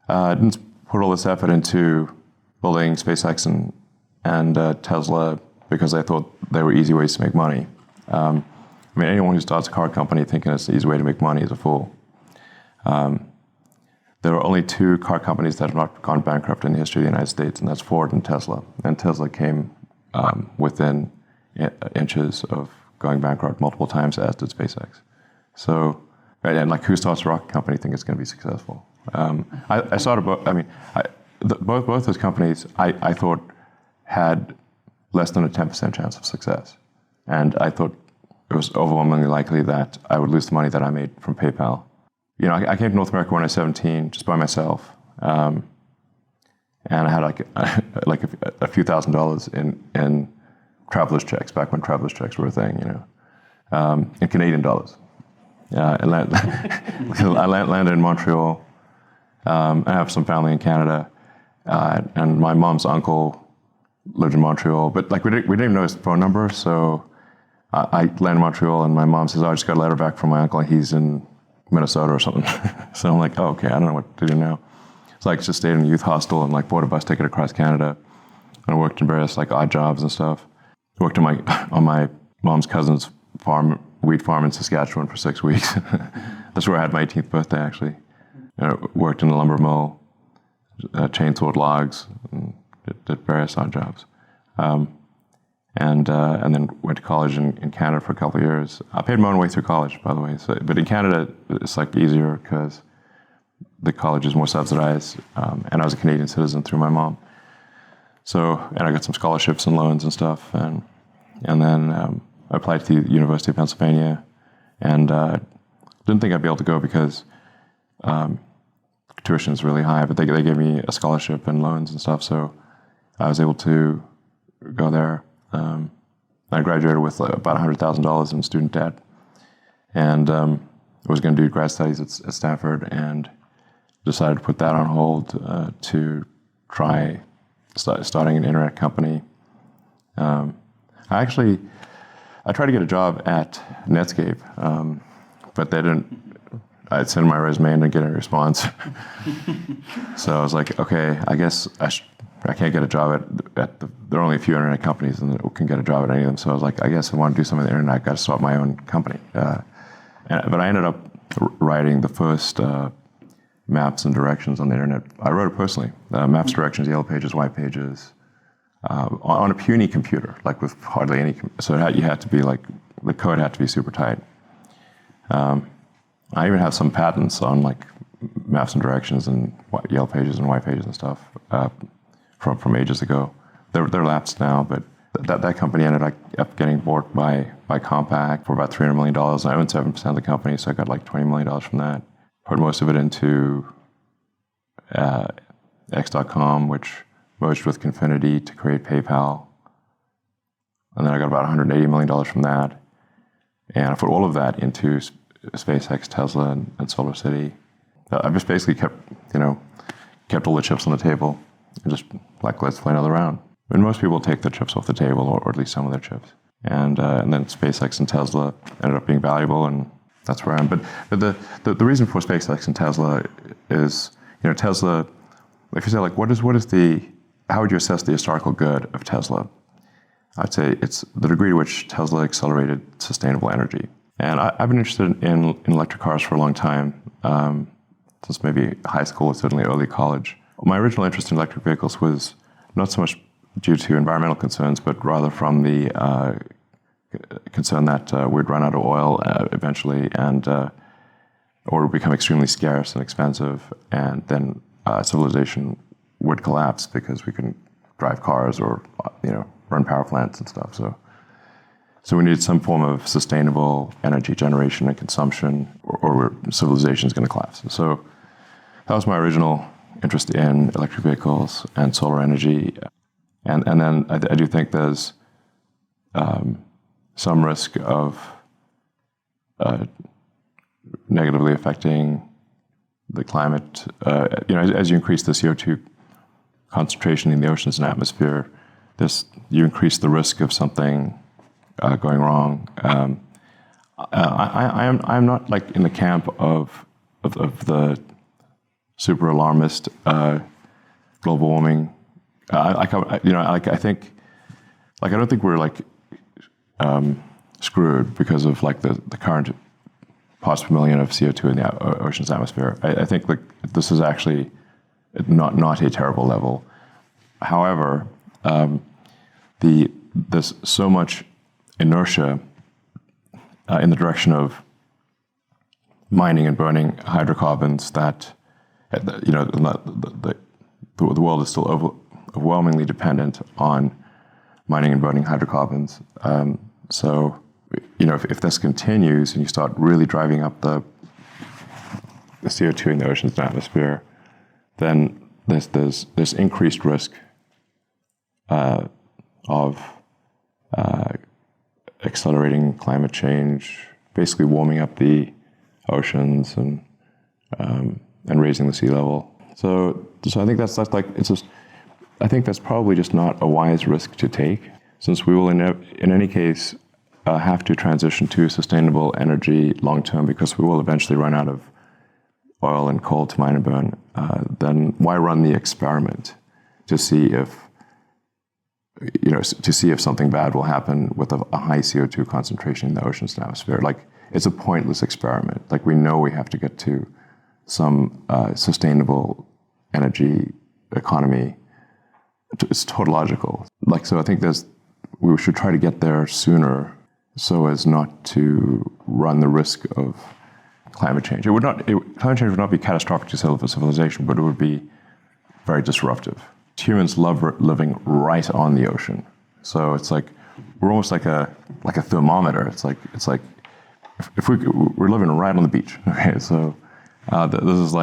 I didn't put all this effort into building SpaceX and Tesla because I thought they were easy ways to make money. I mean, anyone who starts a car company thinking it's an easy way to make money is a fool. There are only two car companies that have not gone bankrupt in the history of the United States, and that's Ford and Tesla. And Tesla came within inches of going bankrupt multiple times, as did SpaceX. So, and like, who starts a rocket company think it's going to be successful? I started, both those companies I thought had less than a 10% chance of success. And I thought it was overwhelmingly likely that I would lose the money that I made from PayPal. You know, I came to North America when I was 17, just by myself. And I had like a few $1,000s in traveler's checks, back when traveler's checks were a thing, you know, in Canadian dollars. I landed in Montreal. I have some family in Canada, and my mom's uncle lived in Montreal, but like we didn't even know his phone number. So I landed in Montreal, and my mom says, "Oh, I just got a letter back from my uncle, and he's in Minnesota or something." So I'm like, "Oh, okay, I don't know what to do now." So I just stayed in a youth hostel and like bought a bus ticket across Canada, and I worked in various like odd jobs and stuff. I worked on my mom's cousin's farm, wheat farm in Saskatchewan for 6 weeks. That's where I had my 18th birthday, actually. I worked in a lumber mill, chainsawed logs, and did various odd jobs. And then went to college in Canada for a couple of years. I paid my own way through college, by the way. So, but in Canada, it's like easier because the college is more subsidized, and I was a Canadian citizen through my mom. So, and I got some scholarships and loans and stuff, and then I applied to the University of Pennsylvania, and didn't think I'd be able to go because tuition is really high, but they gave me a scholarship and loans and stuff, so I was able to go there. I graduated with about $100,000 in student debt, and I was going to do grad studies at Stanford, and decided to put that on hold to try starting an internet company. I tried to get a job at Netscape, but they didn't. I'd sent my resume and didn't get any response. So I was like, okay, I guess I can't get a job there are only a few internet companies and can get a job at any of them. So I was like, I guess I want to do something with the internet. I've got to start my own company. But I ended up writing the first maps and directions on the internet. I wrote it personally. Maps, directions, yellow pages, white pages, on a puny computer, like with hardly any. So you had to be like, the code had to be super tight. I even have some patents on like maps and directions and yellow pages and white pages and stuff from ages ago. They're lapsed now, but that company ended up getting bought by Compaq for about $300 million. And I own 7% of the company, so I got like $20 million from that. Put most of it into X.com, which merged with Confinity to create PayPal. And then I got about $180 million from that. And I put all of that into SpaceX, Tesla, and SolarCity. I just basically kept all the chips on the table and just like, let's play another round. And most people take the chips off the table, or at least some of their chips. And then SpaceX and Tesla ended up being valuable, and that's where I am. But the reason for SpaceX and Tesla is, Tesla, if you say like, how would you assess the historical good of Tesla? I'd say it's the degree to which Tesla accelerated sustainable energy. And I've been interested in electric cars for a long time, since maybe high school, certainly early college. My original interest in electric vehicles was not so much due to environmental concerns, but rather from the concern that we'd run out of oil eventually, and or would become extremely scarce and expensive, and then civilization would collapse because we couldn't drive cars or run power plants and stuff. So we needed some form of sustainable energy generation and consumption, or civilization is going to collapse. So that was my original interest in electric vehicles and solar energy. And then I do think there's some risk of negatively affecting the climate. As you increase the CO2 concentration in the oceans and atmosphere, you increase the risk of something going wrong. I'm not like in the camp of the super alarmist global warming. I think, I don't think we're screwed because of the current parts per million of CO2 in the ocean's atmosphere. I think this is actually not a terrible level. However, there's so much inertia in the direction of mining and burning hydrocarbons that the world is still overwhelmingly dependent on mining and burning hydrocarbons. So, if this continues and you start really driving up the CO2 in the ocean's atmosphere, then there's increased risk of accelerating climate change, basically warming up the oceans and raising the sea level. So I think I think that's probably just not a wise risk to take, since we will in any case have to transition to sustainable energy long term, because we will eventually run out of oil and coal to mine and burn. Then why run the experiment to see if something bad will happen with a high CO2 concentration in the ocean's atmosphere? It's a pointless experiment. We know we have to get to some sustainable energy economy. It's tautological. So I think we should try to get there sooner, so as not to run the risk of climate change. Climate change would not be catastrophic to civilization, but it would be very disruptive. Humans love living right on the ocean, so it's we're almost like a thermometer. It's like if we're living right on the beach. Okay, so this is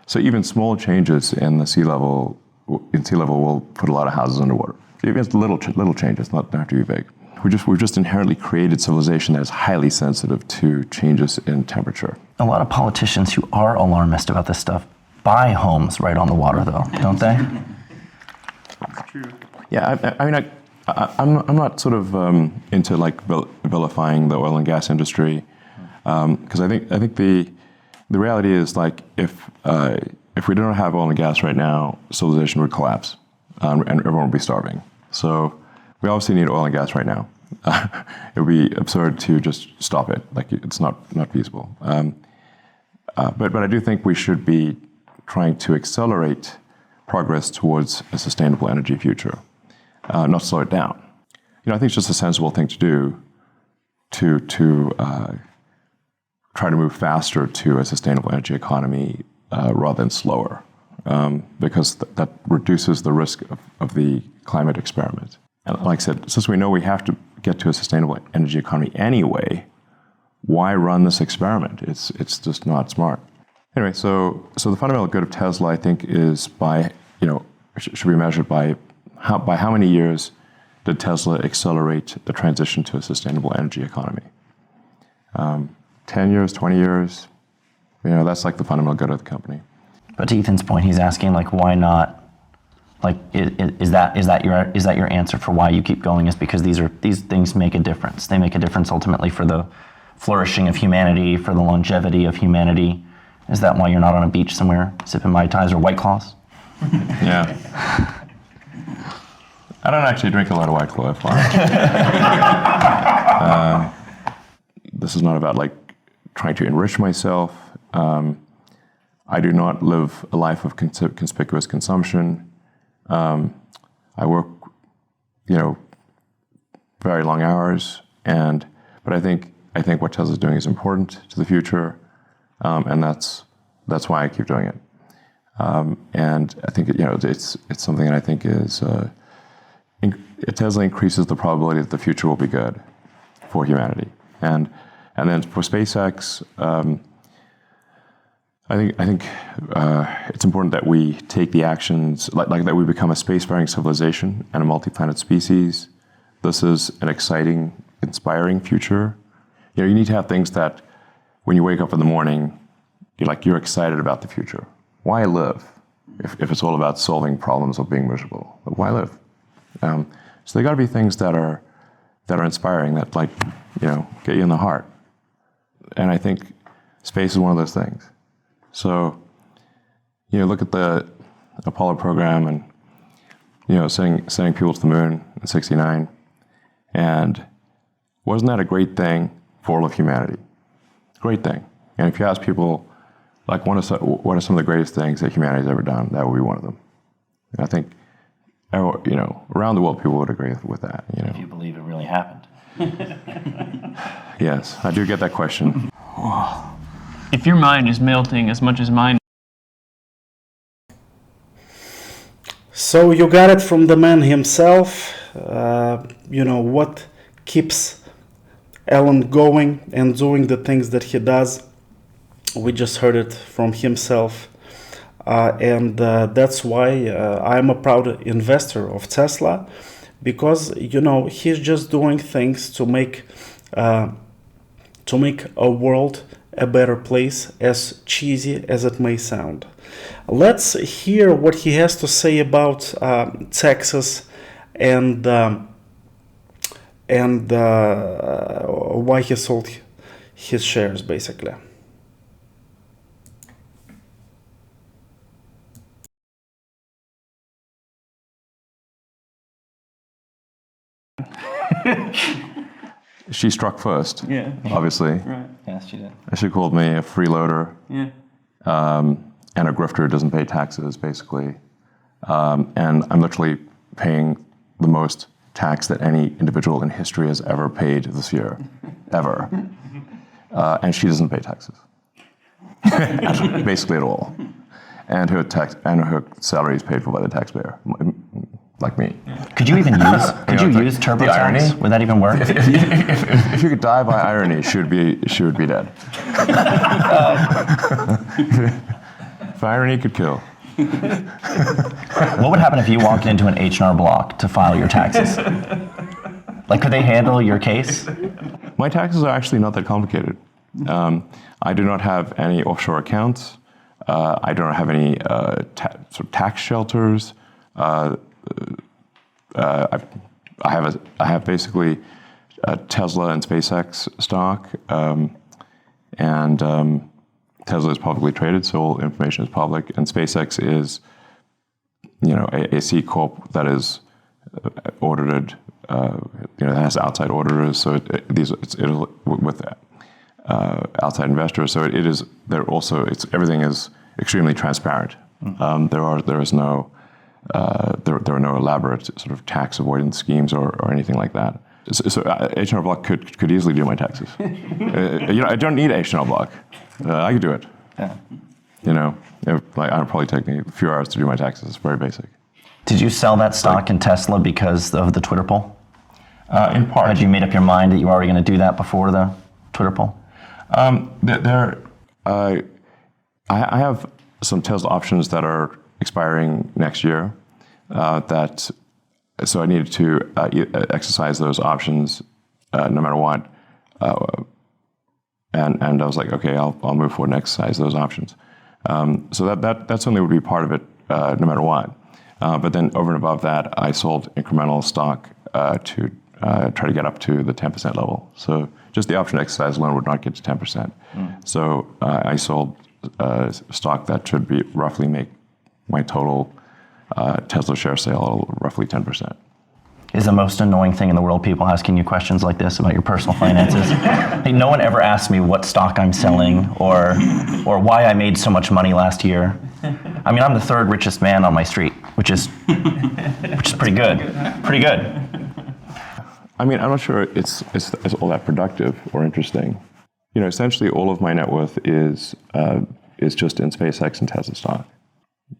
so even small changes in sea level will put a lot of houses underwater. Even little changes, not have to be big. We've just inherently created civilization that is highly sensitive to changes in temperature. A lot of politicians who are alarmist about this stuff buy homes right on the water, though, don't they? That's true. Yeah, I'm not sort of into vilifying the oil and gas industry, because I think the reality is if we don't have oil and gas right now, civilization would collapse, and everyone would be starving. So we obviously need oil and gas right now. It would be absurd to just stop it. It's not feasible. But I do think we should be trying to accelerate progress towards a sustainable energy future, not slow it down. I think it's just a sensible thing to do to try to move faster to a sustainable energy economy rather than slower, because that reduces the risk of the climate experiment. And like I said, since we know we have to get to a sustainable energy economy anyway, why run this experiment? It's just not smart. Anyway, so the fundamental good of Tesla, I think, is should be measured by how many years did Tesla accelerate the transition to a sustainable energy economy? 10 years, 20 years, that's the fundamental good of the company. But to Ethan's point, he's asking why not? Is that your answer for why you keep going? Is because these things make a difference. They make a difference ultimately for the flourishing of humanity, for the longevity of humanity. Is that why you're not on a beach somewhere sipping Mai Tais or White Claws? Yeah. I don't actually drink a lot of White Claw. This is not about trying to enrich myself. I do not live a life of conspicuous consumption. I work, very long hours, but I think what Tesla's doing is important to the future, and that's why I keep doing it. And I think it's something that I think is Tesla increases the probability that the future will be good for humanity, and then for SpaceX. I think it's important that we take the actions, that we become a spacefaring civilization and a multi-planet species. This is an exciting, inspiring future. You need to have things that, when you wake up in the morning, you're excited about the future. Why live if it's all about solving problems or being miserable? But why live? So they got to be things that are inspiring, that get you in the heart. And I think space is one of those things. So, look at the Apollo program and, sending people to the moon in '69. And wasn't that a great thing for all of humanity? Great thing. And if you ask people, like, what are some of the greatest things that humanity's ever done, that would be one of them. And I think, around the world, people would agree with that. If you believe it really happened. Yes, I do get that question. If your mind is melting as much as mine. So you got it from the man himself. What keeps Elon going and doing the things that he does. We just heard it from himself. And that's why I'm a proud investor of Tesla, because, he's just doing things to make a world a better place, as cheesy as it may sound. Let's hear what he has to say about Texas and why he sold his shares, basically. She struck first, Yeah. obviously. Right. Yes, she did. She called me a freeloader Yeah. and a grifter who doesn't pay taxes, basically. And I'm literally paying the most tax that any individual in history has ever paid this year, ever. And she doesn't pay taxes, basically at all. And her salary is paid for by the taxpayer, like me. Could you even use TurboTax? irony? Would that even work? If you could die by irony, she would be dead. If irony could kill. What would happen if you walked into an H&R Block to file your taxes? Like, could they handle your case? My taxes are actually not that complicated. I do not have any offshore accounts. I don't have any sort of tax shelters. I have basically Tesla and SpaceX stock, and Tesla is publicly traded, so all information is public, and SpaceX is, a C corp that is audited, that has outside auditors, so it'll with outside investors, so everything is extremely transparent. There are no elaborate sort of tax avoidance schemes or anything like that. So H&R Block could easily do my taxes. I don't need H&R Block. I could do it. Yeah. I'd probably take me a few hours to do my taxes. It's very basic. Did you sell that stock in Tesla because of the Twitter poll? In part. Had you made up your mind that you were already going to do that before the Twitter poll? I have some Tesla options that are expiring next year. So I needed to exercise those options no matter what. And I was like, okay, I'll move forward and exercise those options. So that certainly would be part of it no matter what. But then over and above that, I sold incremental stock to try to get up to the 10% level. So just the option exercise alone would not get to 10%. So I sold stock that should be roughly make my total Tesla share sale roughly 10%. Is the most annoying thing in the world people asking you questions like this about your personal finances? Hey, no one ever asks me what stock I'm selling or why I made so much money last year. I mean, I'm the third richest man on my street, which is pretty good. Pretty good. I mean, I'm not sure it's all that productive or interesting. Essentially all of my net worth is just in SpaceX and Tesla stock.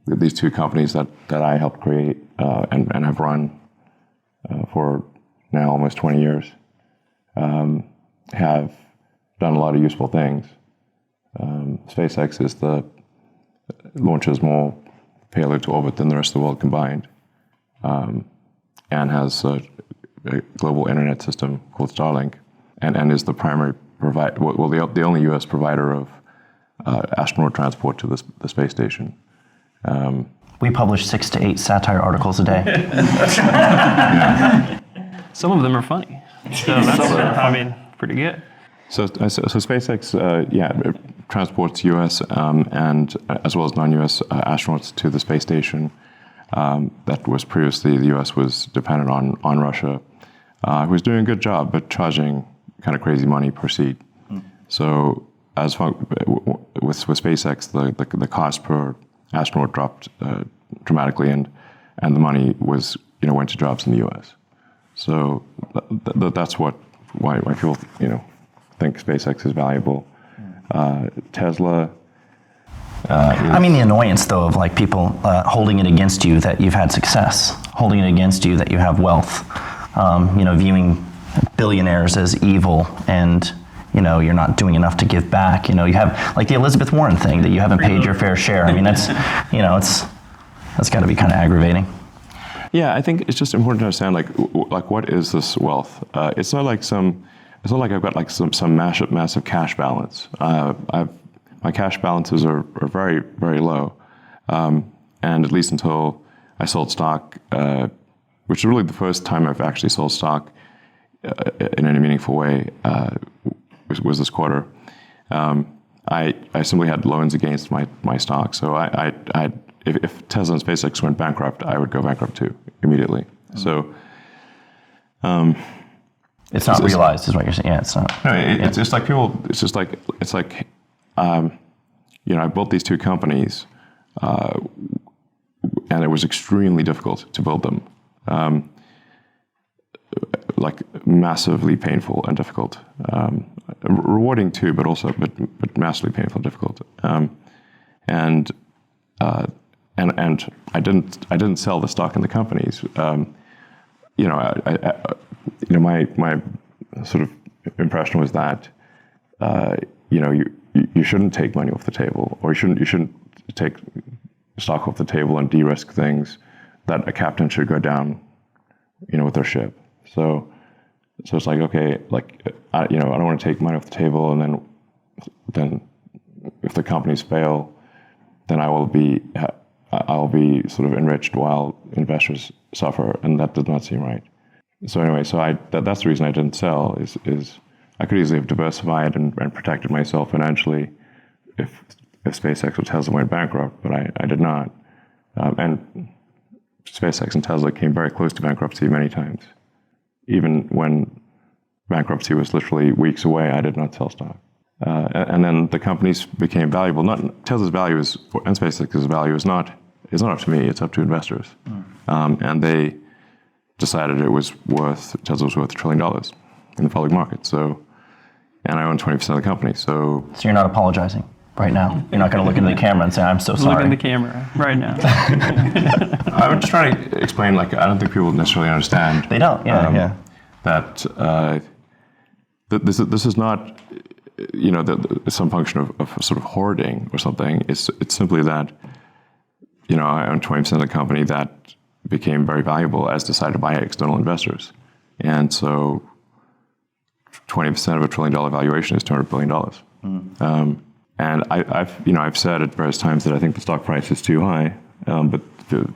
These two companies that I helped create and have run for now almost 20 years have done a lot of useful things. SpaceX launches more payload to orbit than the rest of the world combined, and has a global internet system called Starlink, and is the primary provider, the only U.S. provider of astronaut transport to the space station. We publish 6 to 8 satire articles a day. Some of them are funny. So that's, pretty good. So SpaceX, it transports U.S. And as well as non-U.S. Astronauts to the space station. That was previously the U.S. was dependent on Russia, who was doing a good job, but charging kind of crazy money per seat. So with SpaceX, the cost per astronaut dropped dramatically, and the money was went to jobs in the U.S. So that's why people think SpaceX is valuable. Tesla. I mean, the annoyance, though, of like people holding it against you that you've had success, holding it against you that you have wealth, viewing billionaires as evil, and you're not doing enough to give back. You have like the Elizabeth Warren thing that you haven't paid your fair share. I mean, that's that's got to be kind of aggravating. Yeah, I think it's just important to understand like what is this wealth? It's not like I've got like some massive cash balance. My cash balances are very, very low. And at least until I sold stock, which is really the first time I've actually sold stock in any meaningful way, was this quarter. I simply had loans against my stock. So if Tesla and SpaceX went bankrupt, I would go bankrupt too, immediately. So it's not realized, is what you're saying. Yeah, it's not. No, it's just like people. It's like I built these two companies, and it was extremely difficult to build them. Like massively painful and difficult, rewarding too, but massively painful and difficult. And I didn't sell the stock in the companies. My sort of impression was that you shouldn't take money off the table, or you shouldn't take stock off the table and de-risk things. That a captain should go down, with their ship. So it's like, okay, I don't want to take money off the table, and then if the companies fail, then I'll be sort of enriched while investors suffer, and that does not seem right. So anyway, that's the reason I didn't sell. Is I could easily have diversified and protected myself financially if SpaceX or Tesla went bankrupt, but I did not. And SpaceX and Tesla came very close to bankruptcy many times. Even when bankruptcy was literally weeks away, I did not sell stock. And then the companies became valuable. Not Tesla's value and SpaceX's value is not up to me. It's up to investors. And they decided Tesla was worth $1 trillion in the public market. So, and I own 20% of the company. So you're not apologizing right now. You're not going to look into the camera and say, "I'm so sorry." Look in the camera right now. I'm just trying to explain. I don't think people necessarily understand. They don't. Yeah. That this is not some function of sort of hoarding or something. It's simply that I own 20% of the company that became very valuable as decided by external investors, and so 20% of $1 trillion valuation is $200 billion. And I've said at various times that I think the stock price is too high, but the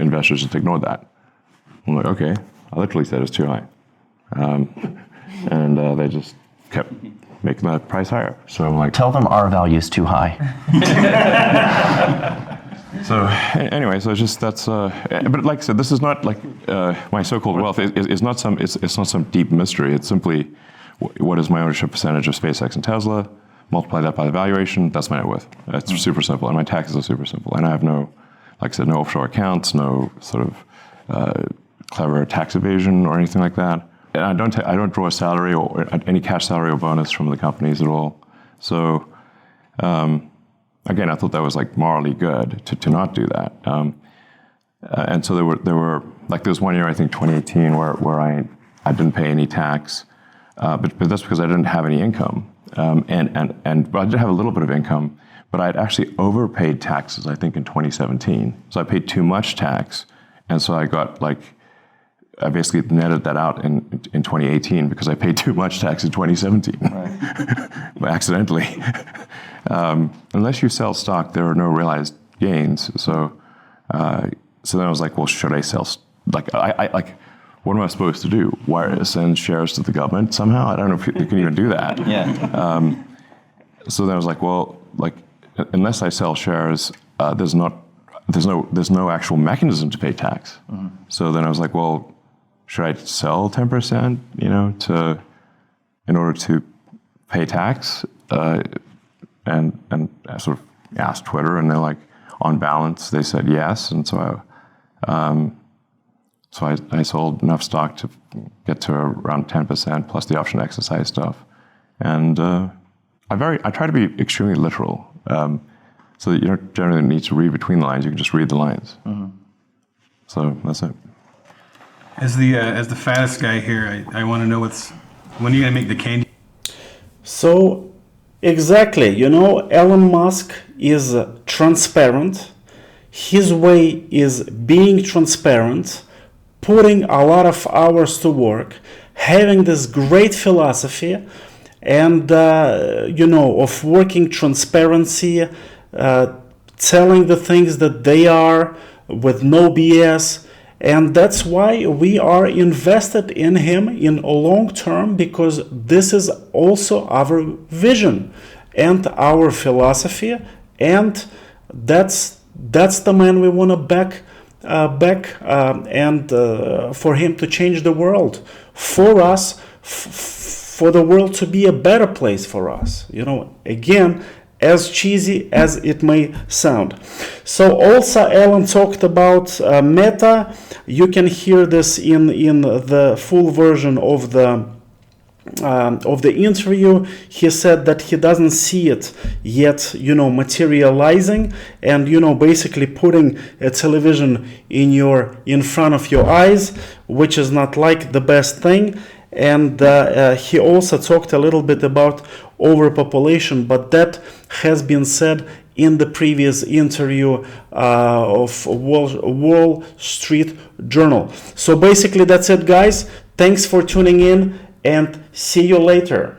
investors just ignored that. I'm like, okay, I literally said it's too high, and they just kept making that price higher. So I'm like, tell them our value is too high. So anyway, so it's just but like I said, this is not like my so-called wealth. It's not some deep mystery. It's simply what is my ownership percentage of SpaceX and Tesla? Multiply that by the valuation. That's my net worth. It's super simple, and my taxes are super simple. And I have no offshore accounts, no sort of clever tax evasion or anything like that. And I don't draw a salary or any cash salary or bonus from the companies at all. So. Again, I thought that was morally good to not do that, and so there were there was one year, I think 2018, where I didn't pay any tax, but that's because I didn't have any income, but I did have a little bit of income, but I had actually overpaid taxes, I think in 2017, so I paid too much tax, and so I got I basically netted that out in 2018 because I paid too much tax in 2017, right. Accidentally. Unless you sell stock, there are no realized gains. So then I was like, well, should I sell? what am I supposed to do? Wire send shares to the government somehow? I don't know if you can even do that. Yeah. So then I was like, well, like unless I sell shares, there's no actual mechanism to pay tax. So then I was like, well, should I sell 10%, in order to pay tax? And I sort of asked Twitter, and they're like, on balance, they said yes. And so I sold enough stock to get to around 10% plus the option exercise stuff. And I try to be extremely literal, so that you don't generally need to read between the lines. You can just read the lines. So that's it. As the fattest guy here, I want to know when are you gonna make the candy? So, exactly, Elon Musk is transparent. His way is being transparent, putting a lot of hours to work, having this great philosophy, and of working transparency, telling the things that they are with no BS. And that's why we are invested in him in a long term, because this is also our vision and our philosophy, and that's the man we want to back, and for him to change the world for us, for the world to be a better place for us. Again, as cheesy as it may sound. So also Elon talked about Meta. You can hear this in the full version of the interview. He said that he doesn't see it yet, materializing, and basically putting a television in front of your eyes, which is not like the best thing. And he also talked a little bit about overpopulation, but that has been said in the previous interview of Wall Street Journal. So basically that's it, guys. Thanks for tuning in, and see you later.